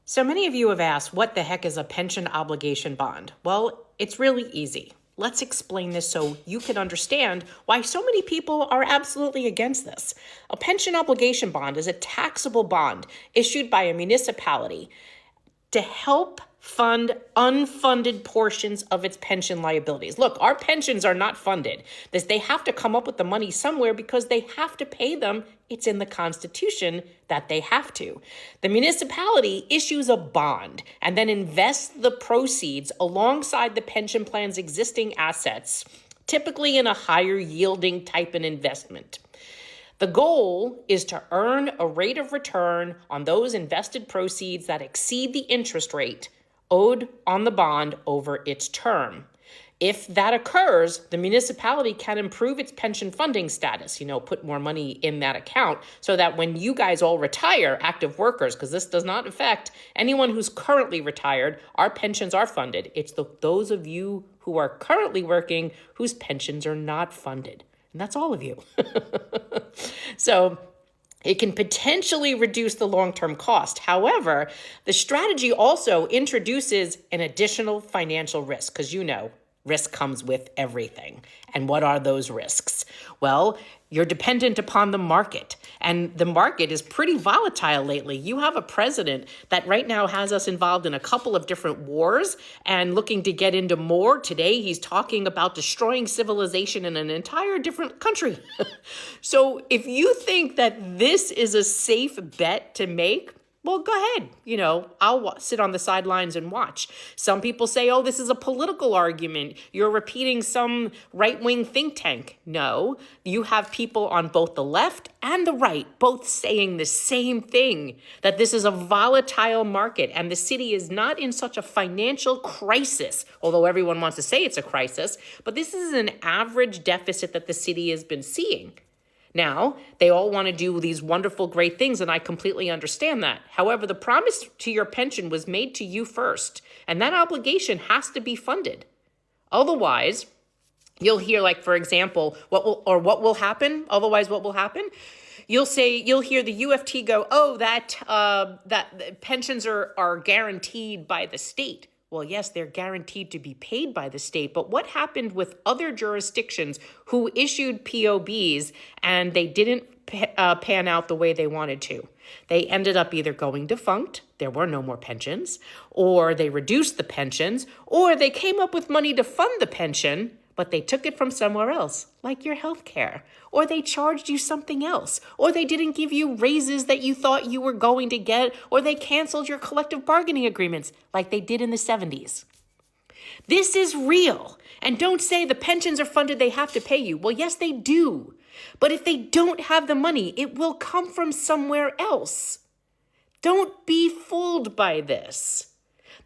So many of you have asked, what the heck is a pension obligation bond? Well, it's really easy. Let's explain this so you can understand why so many people are absolutely against this. A pension obligation bond is a taxable bond issued by a municipality to help fund unfunded portions of its pension liabilities. Look, our pensions are not funded. They have to come up with the money somewhere because they have to pay them. It's in the Constitution that they have to. The municipality issues a bond and then invests the proceeds alongside the pension plan's existing assets, typically in a higher yielding type of investment. The goal is to earn a rate of return on those invested proceeds that exceed the interest rate owed on the bond over its term. If that occurs, the municipality can improve its pension funding status, put more money in that account so that when you guys all retire, active workers, because this does not affect anyone who's currently retired, our pensions are funded. It's those of you who are currently working whose pensions are not funded. And that's all of you. So it can potentially reduce the long-term cost. However, the strategy also introduces an additional financial risk because risk comes with everything. And what are those risks? Well, you're dependent upon the market, and the market is pretty volatile lately. You have a president that right now has us involved in a couple of different wars and looking to get into more. Today, he's talking about destroying civilization in an entire different country. So if you think that this is a safe bet to make, well, go ahead. I'll sit on the sidelines and watch. Some people say, oh, this is a political argument. You're repeating some right-wing think tank. No, you have people on both the left and the right both saying the same thing, that this is a volatile market and the city is not in such a financial crisis, although everyone wants to say it's a crisis, but this is an average deficit that the city has been seeing. Now, they all want to do these wonderful, great things, and I completely understand that. However, the promise to your pension was made to you first, and that obligation has to be funded. Otherwise, you'll hear, for example, what will happen? Otherwise, what will happen? You'll hear the UFT go, oh, that pensions are guaranteed by the state. Well, yes, they're guaranteed to be paid by the state, but what happened with other jurisdictions who issued POBs and they didn't pan out the way they wanted to? They ended up either going defunct, there were no more pensions, or they reduced the pensions, or they came up with money to fund the pension, but they took it from somewhere else, like your health care, or they charged you something else, or they didn't give you raises that you thought you were going to get, or they canceled your collective bargaining agreements like they did in the 70s. This is real. And don't say the pensions are funded, they have to pay you. Well, yes, they do. But if they don't have the money, it will come from somewhere else. Don't be fooled by this.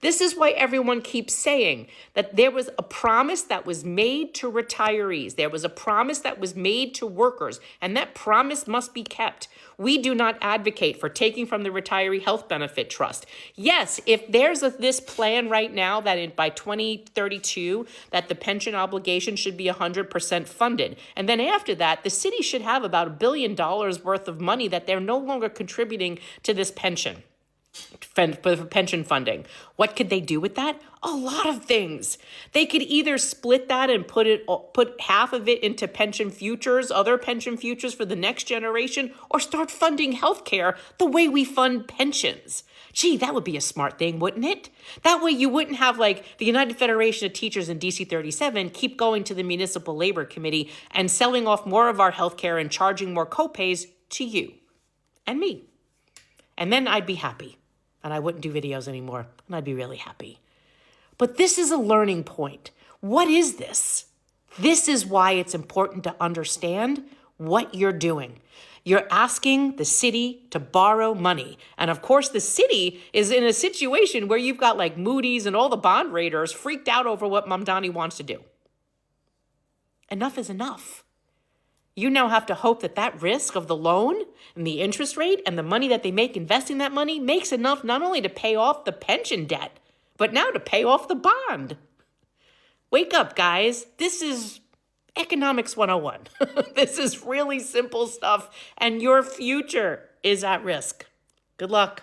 This is why everyone keeps saying that there was a promise that was made to retirees. There was a promise that was made to workers, and that promise must be kept. We do not advocate for taking from the Retiree Health Benefit Trust. Yes, if there's this plan right now that by 2032 that the pension obligation should be 100% funded, and then after that, the city should have about $1 billion worth of money that they're no longer contributing to this pension. For pension funding. What could they do with that? A lot of things. They could either split that and put half of it into pension futures, other pension futures for the next generation, or start funding healthcare the way we fund pensions. Gee, that would be a smart thing, wouldn't it? That way you wouldn't have the United Federation of Teachers in DC 37 keep going to the Municipal Labor Committee and selling off more of our healthcare and charging more copays to you and me. And then I'd be happy. And I wouldn't do videos anymore, and I'd be really happy. But this is a learning point. What is this? This is why it's important to understand what you're doing. You're asking the city to borrow money. And of course, the city is in a situation where you've got Moody's and all the bond raters freaked out over what Mamdani wants to do. Enough is enough. You now have to hope that risk of the loan and the interest rate and the money that they make investing that money makes enough not only to pay off the pension debt, but now to pay off the bond. Wake up, guys. This is Economics 101. This is really simple stuff, and your future is at risk. Good luck.